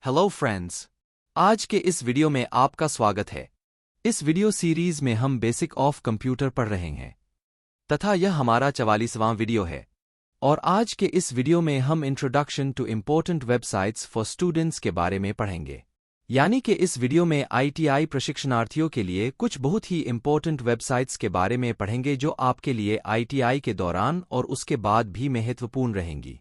Hello friends, आज के इस वीडियो में आपका स्वागत है। इस वीडियो सीरीज में हम बेसिक ऑफ कंप्यूटर पढ़ रहे हैं तथा यह हमारा 44वां वीडियो है। और आज के इस वीडियो में हम introduction to important websites for students के बारे में पढ़ेंगे। यानी कि इस वीडियो में ITI प्रशिक्षणार्थियों के लिए कुछ बहुत ही इम्पोर्टेंट वेबसाइट्स के बारे में पढ़ेंगे जो आपके लिए ITI के दौरान और उसके बाद भी महत्वपूर्ण रहेंगी।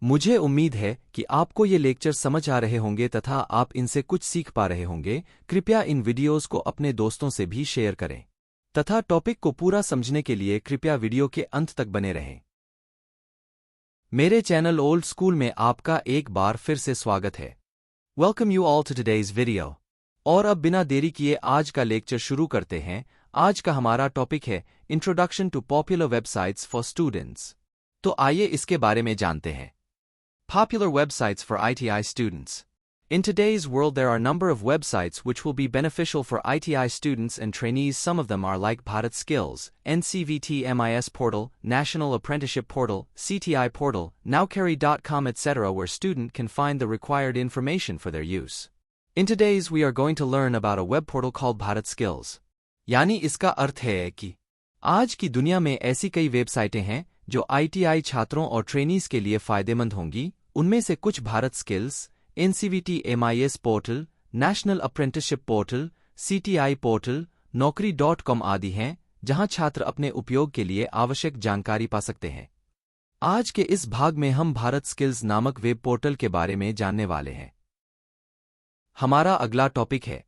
मुझे उम्मीद है कि आपको ये लेक्चर समझ आ रहे होंगे तथा आप इनसे कुछ सीख पा रहे होंगे। कृपया इन वीडियोस को अपने दोस्तों से भी शेयर करें तथा टॉपिक को पूरा समझने के लिए कृपया वीडियो के अंत तक बने रहें। मेरे चैनल ओल्ड स्कूल में आपका एक बार फिर से स्वागत है। Welcome you all to today's video. और अब बिना देरी किए आज का लेक्चर शुरू करते हैं। आज का हमारा टॉपिक है introduction to popular websites for students. तो आइए इसके बारे में जानते हैं। Popular websites for ITI students. In today's world there are a number of websites which will be beneficial for ITI students and trainees. Some of them are like Bharat Skills, NCVT MIS Portal, National Apprenticeship Portal, CTI Portal, Nowcarry.com etc. where student can find the required information for their use. In today's we are going to learn about a web portal called Bharat Skills. यानी इसका अर्थ है कि आज की दुनिया में ऐसी कई वेबसाइटें हैं जो ITI छात्रों और ट्रेनीज के लिए फायदेमंद होंगी। उनमें से कुछ Bharat skills, NCVT MIS portal, national apprenticeship portal, CTI portal, Naukri.com आदि हैं, जहां छात्र अपने उपयोग के लिए आवश्यक जानकारी पा सकते हैं। आज के इस भाग में हम भारत स्किल्स नामक वेब पोर्टल के बारे में जानने वाले हैं। हमारा अगला टॉपिक है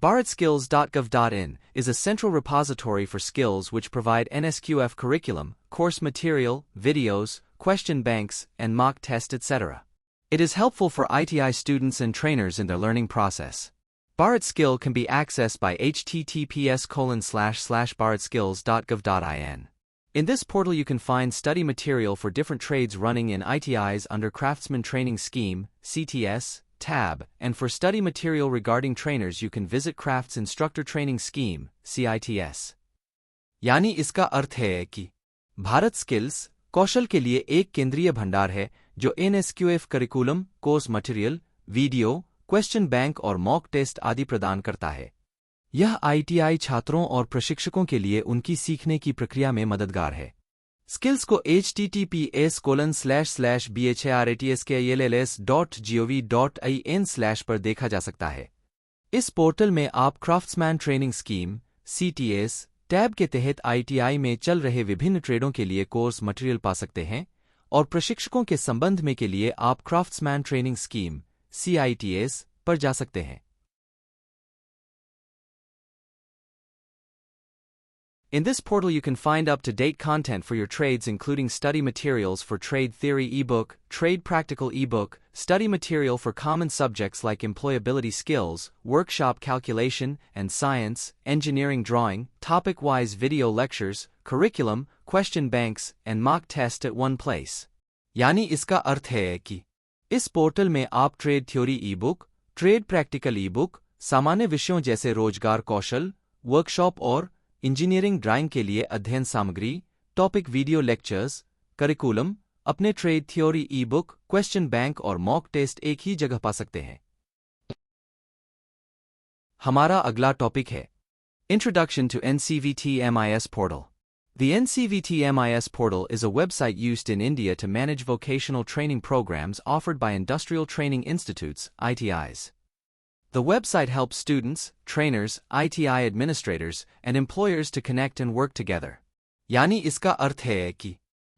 bharatskills.gov.in is a central repository for skills which provide NSQF curriculum, course material, videos, question banks, and mock tests etc. It is helpful for ITI students and trainers in their learning process. Bharat Skill can be accessed by https://bharatskills.gov.in. In this portal you can find study material for different trades running in ITIs under Craftsman Training Scheme, CTS, tab, and for study material regarding trainers you can visit Crafts Instructor Training Scheme, CITS. यानी इसका अर्थ है कि Bharat skills कौशल के लिए एक केंद्रीय भंडार है जो NSQF curriculum, course material, video, question bank और मॉक टेस्ट आदि प्रदान करता है। यह ITI छात्रों और प्रशिक्षकों के लिए उनकी सीखने की प्रक्रिया में मददगार है। स्किल्स को https://bharatskills.gov.in/ पर देखा जा सकता है। इस पोर्टल में आप craftsman training scheme, CTS, tab के तहत ITI में चल रहे विभिन्न ट्रेडों के लिए कोर्स मटेरियल पा सकते हैं और प्रशिक्षकों के संबंध में के लिए आप क्राफ्ट्समैन ट्रेनिंग स्कीम, CITS, पर जा सकते हैं। In this portal you can find up-to-date content for your trades including study materials for Trade Theory ebook, Trade Practical ebook, study material for common subjects like employability skills, workshop calculation and science, engineering drawing, topic-wise video lectures, curriculum, question banks, and mock test at one place. यानी इसका अर्थ है कि इस portal में आप trade theory ebook, trade practical ebook, सामान्य विषयों जैसे रोजगार कौशल, वर्कशॉप और इंजीनियरिंग ड्राइंग के लिए अध्ययन सामग्री, टॉपिक वीडियो लेक्चर्स, करिकुलम, अपने trade theory e-book, question bank और मॉक टेस्ट एक ही जगह पा सकते हैं। हमारा अगला टॉपिक है introduction to NCVT MIS portal. The NCVT MIS portal is a website used in India to manage vocational training programs offered by Industrial Training Institutes, ITIs. The website helps students, trainers, ITI administrators, and employers to connect and work together. यानी इसका अर्थ है कि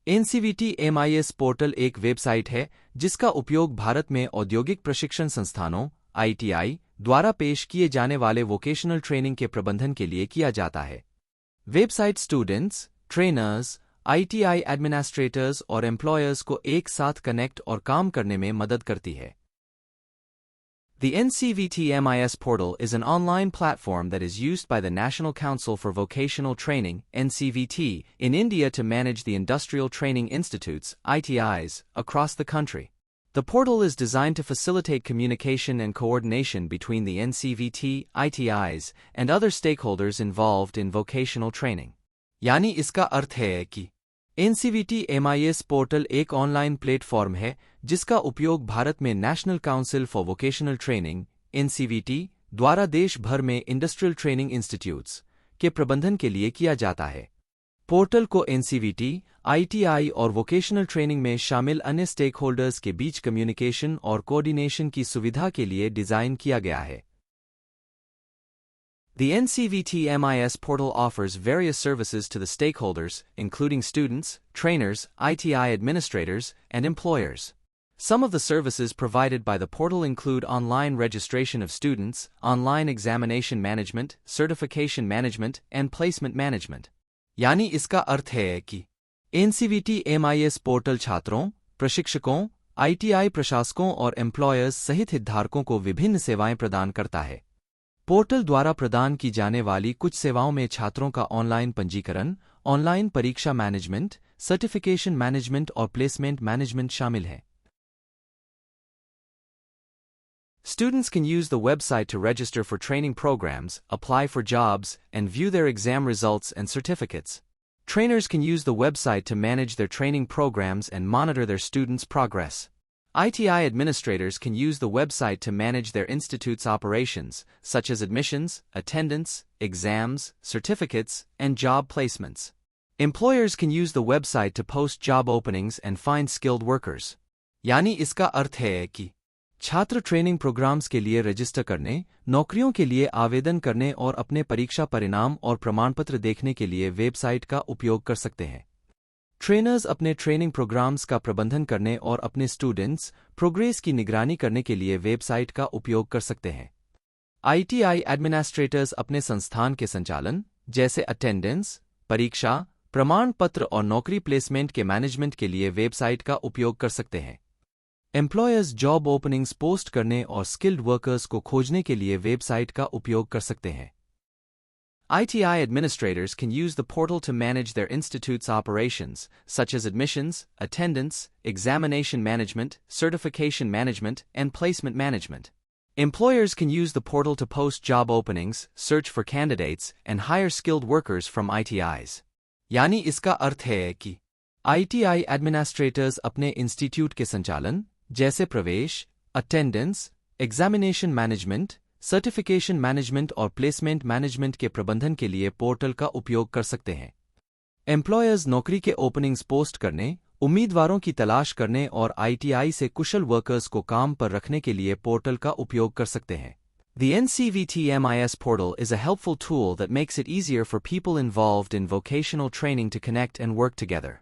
NCVT MIS portal एक website है जिसका उपयोग भारत में औद्योगिक प्रशिक्षण संस्थानों, ITI, द्वारा पेश किए जाने वाले वोकेशनल ट्रेनिंग के प्रबंधन के लिए किया जाता है। Website students, trainers, ITI administrators और एम्प्लॉयर्स को एक साथ कनेक्ट और काम करने में मदद करती है। The NCVT MIS portal is an online platform that is used by the National Council for Vocational Training, NCVT, in India to manage the Industrial Training Institutes, ITIs, across the country. The portal is designed to facilitate communication and coordination between the NCVT, ITIs, and other stakeholders involved in vocational training. यानी इसका अर्थ है कि NCVT MIS portal एक online platform है जिसका उपयोग भारत में national council for vocational training (NCVT) द्वारा देश भर में इंडस्ट्रियल ट्रेनिंग इंस्टीट्यूट्स के प्रबंधन के लिए किया जाता है। पोर्टल को NCVT, ITI और वोकेशनल ट्रेनिंग में शामिल अन्य स्टेक होल्डर्स के बीच कम्युनिकेशन और कोऑर्डिनेशन की सुविधा के लिए डिज़ाइन किया गया है। The NCVT MIS portal offers various services to the stakeholders, including students, trainers, ITI administrators, and employers. Some of the services provided by the portal include online registration of students, online examination management, certification management, and placement management. यानी इसका अर्थ है कि NCVT MIS portal छात्रों, प्रशिक्षकों, ITI प्रशासकों और employers सहित हितधारकों को विभिन्न सेवाएं प्रदान करता है। पोर्टल द्वारा प्रदान की जाने वाली कुछ सेवाओं में छात्रों का ऑनलाइन पंजीकरण, ऑनलाइन परीक्षा मैनेजमेंट, सर्टिफिकेशन मैनेजमेंट और प्लेसमेंट मैनेजमेंट शामिल है। Students can use the website to register for training programs, apply for jobs, and view their exam results and certificates. Trainers can use the website to manage their training programs and monitor their students' progress. ITI administrators can use the website to manage their institute's operations, such as admissions, attendance, exams, certificates, and job placements. Employers can use the website to post job openings and find skilled workers. यानी इसका अर्थ है कि छात्र training programmes के लिए register करने, नौकरियों के लिए आवेदन करने और अपने परीक्षा परिणाम और प्रमाणपत्र देखने के लिए वेबसाइट का उपयोग कर सकते हैं। ट्रेनर्स अपने ट्रेनिंग प्रोग्राम्स का प्रबंधन करने और अपने स्टूडेंट्स प्रोग्रेस की निगरानी करने के लिए वेबसाइट का उपयोग कर सकते हैं। ITI एडमिनिस्ट्रेटर्स अपने संस्थान के संचालन, जैसे अटेंडेंस, परीक्षा, प्रमाण पत्र और नौकरी प्लेसमेंट के मैनेजमेंट के लिए वेबसाइट का उपयोग कर सकते हैं। एम्प्लॉयर्स जॉब ओपनिंग्स पोस्ट करने और स्किल्ड वर्कर्स को खोजने के लिए वेबसाइट का उपयोग कर सकते हैं। ITI administrators can use the portal to manage their institute's operations, such as admissions, attendance, examination management, certification management, and placement management. Employers can use the portal to post job openings, search for candidates, and hire skilled workers from ITIs. यानी इसका अर्थ है कि ITI administrators अपने institute के संचालन, जैसे प्रवेश, attendance, examination management, certification management और प्लेसमेंट मैनेजमेंट के प्रबंधन के लिए पोर्टल का उपयोग कर सकते हैं। एम्प्लॉयर्स नौकरी के ओपनिंग्स पोस्ट करने, उम्मीदवारों की तलाश करने और ITI से कुशल वर्कर्स को काम पर रखने के लिए पोर्टल का उपयोग कर सकते हैं। The NCVT MIS portal is a helpful tool that makes it easier for people involved in vocational training to connect and work together.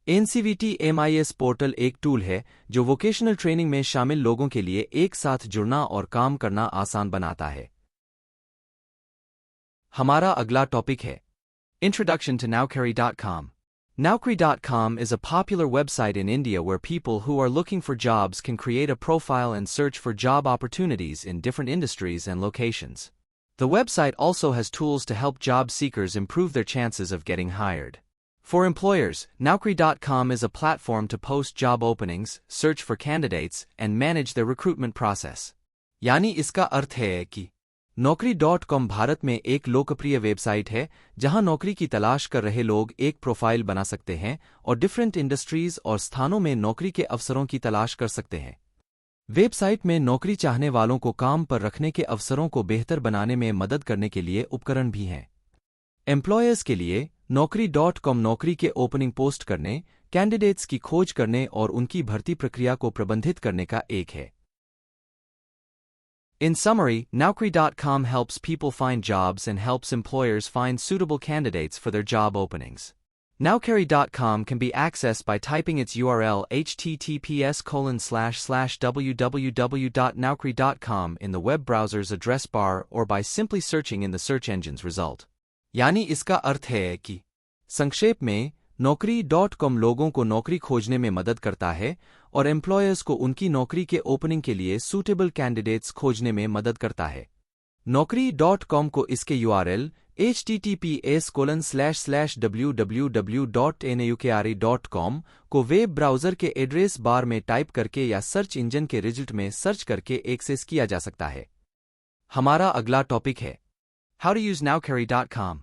NCVT MIS portal एक टूल है जो वोकेशनल ट्रेनिंग में शामिल लोगों के लिए एक साथ जुड़ना और काम करना आसान बनाता है। हमारा अगला टॉपिक है Introduction to Naukri.com. Naukri.com is a popular website in India where people who are looking for jobs can create a profile and search for job opportunities in different industries and locations. The website also has tools to help job seekers improve their chances of getting hired. For employers, Naukri.com is a platform to post job openings, search for candidates, and manage their recruitment process. यानी इसका अर्थ है कि Naukri.com Bharat में एक लोकप्रिय website है जहां नौकरी की तलाश कर रहे लोग एक प्रोफाइल बना सकते हैं और डिफरेंट इंडस्ट्रीज और स्थानों में नौकरी के अवसरों की तलाश कर सकते हैं। वेबसाइट में नौकरी चाहने वालों को काम पर रखने के अवसरों को बेहतर बनाने में मदद करने के लिए उपकरण भी हैं। एम्प्लॉयर्स के लिए Naukri.com नौकरी के ओपनिंग पोस्ट करने, कैंडिडेट्स की खोज करने और उनकी भर्ती प्रक्रिया को प्रबंधित करने का एक है। In summary, Naukri.com helps people find jobs and helps employers find suitable candidates for their job openings. Naukri.com can be accessed by typing its URL https://www.naukri.com in the web browser's address bar or by simply searching in the search engine's result. यानी इसका अर्थ है कि संक्षेप में Naukri.com लोगों को नौकरी खोजने में मदद करता है और एम्प्लॉयर्स को उनकी नौकरी के ओपनिंग के लिए सूटेबल कैंडिडेट्स खोजने में मदद करता है। Naukri.com को इसके URL https://www.naukri.com को वेब ब्राउज़र के एड्रेस बार में टाइप करके या सर्च इंजन के रिजल्ट में सर्च करके एक्सेस किया जा सकता है। हमारा अगला टॉपिक है How to use Naukri.com.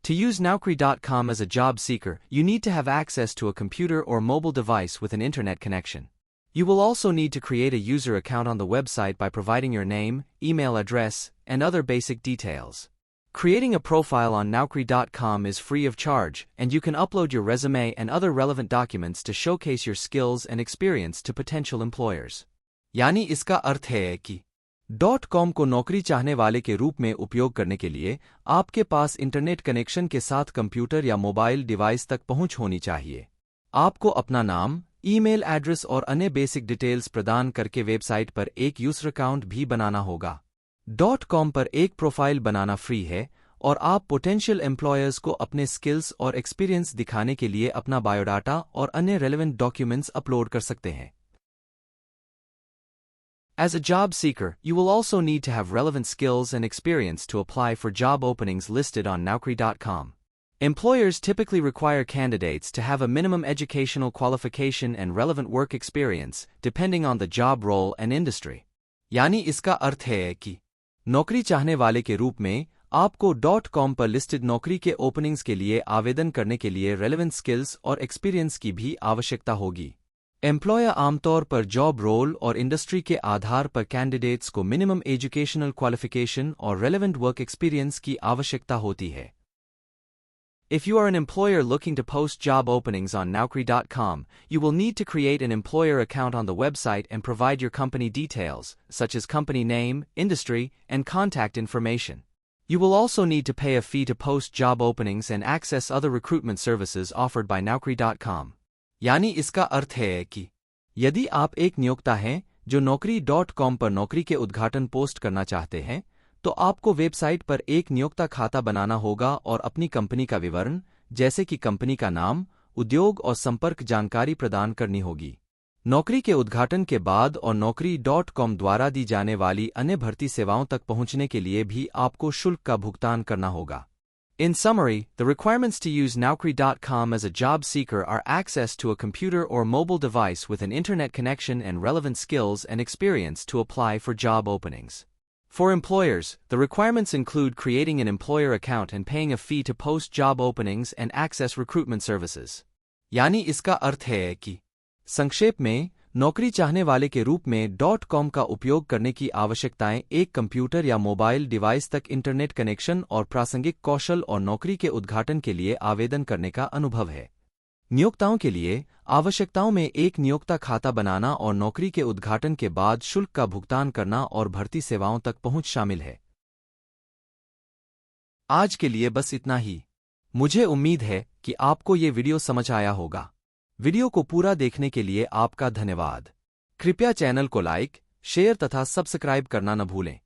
To use Naukri.com as a job seeker, you need to have access to a computer or mobile device with an internet connection. You will also need to create a user account on the website by providing your name, email address, and other basic details. Creating a profile on Naukri.com is free of charge, and you can upload your resume and other relevant documents to showcase your skills and experience to potential employers. यानी इसका अर्थ है कि .com को नौकरी चाहने वाले के रूप में उपयोग करने के लिए आपके पास इंटरनेट कनेक्शन के साथ कंप्यूटर या मोबाइल डिवाइस तक पहुंच होनी चाहिए। आपको अपना नाम, ईमेल एड्रेस और अन्य बेसिक डिटेल्स प्रदान करके वेबसाइट पर एक यूजर अकाउंट भी बनाना होगा। .com पर एक प्रोफाइल बनाना फ्री है और आप पोटेंशियल एम्प्लॉयर्स को अपने स्किल्स और एक्सपीरियंस दिखाने के लिए अपना बायोडाटा और अन्य रेलेवेंट डॉक्यूमेंट्स अपलोड कर सकते हैं। As a job seeker, you will also need to have relevant skills and experience to apply for job openings listed on Naukri.com. Employers typically require candidates to have a minimum educational qualification and relevant work experience, depending on the job role and industry. यानी इसका अर्थ है कि नौकरी चाहने वाले के रूप में आपको .com पर लिस्टेड नौकरी के ओपनिंग्स के लिए आवेदन करने के लिए रेलेवेंट स्किल्स और एक्सपीरियंस की भी आवश्यकता होगी। एम्प्लॉयर आमतौर पर जॉब रोल और इंडस्ट्री के आधार पर कैंडिडेट्स को मिनिमम एजुकेशनल क्वालिफिकेशन और रेलेवेंट वर्क एक्सपीरियंस की आवश्यकता होती है। If you are an employer looking to post job openings on Naukri.com, you will need to create an employer account on the website and provide your company details, such as company name, industry, and contact information. You will also need to pay a fee to post job openings and access other recruitment services offered by Naukri.com. यानी इसका अर्थ है कि यदि आप एक नियोक्ता हैं जो Naukri.com पर नौकरी के उद्घाटन पोस्ट करना चाहते हैं, तो आपको वेबसाइट पर एक नियोक्ता खाता बनाना होगा और अपनी कंपनी का विवरण, जैसे कि कंपनी का नाम, उद्योग और संपर्क जानकारी प्रदान करनी होगी। नौकरी के उद्घाटन के बाद और Naukri.com द्वारा दी जाने वाली अन्य भर्ती सेवाओं तक पहुंचने के लिए भी आपको शुल्क का भुगतान करना होगा। In summary, the requirements to use Naukri.com as a job seeker are access to a computer or mobile device with an internet connection and relevant skills and experience to apply for job openings. For employers, the requirements include creating an employer account and paying a fee to post job openings and access recruitment services. यानी इसका अर्थ है कि संक्षेप में नौकरी चाहने वाले के रूप में .com का उपयोग करने की आवश्यकताएं एक कंप्यूटर या मोबाइल डिवाइस तक इंटरनेट कनेक्शन और प्रासंगिक कौशल और नौकरी के उद्घाटन के लिए आवेदन करने का अनुभव है। नियोक्ताओं के लिए आवश्यकताओं में एक नियोक्ता खाता बनाना और नौकरी के उद्घाटन के बाद शुल्क का भुगतान करना और भर्ती सेवाओं तक पहुंच शामिल है। आज के लिए बस इतना ही। मुझे उम्मीद है कि आपको ये वीडियो समझ आया होगा। वीडियो को पूरा देखने के लिए आपका धन्यवाद। कृपया चैनल को लाइक, शेयर तथा सब्सक्राइब करना न भूलें।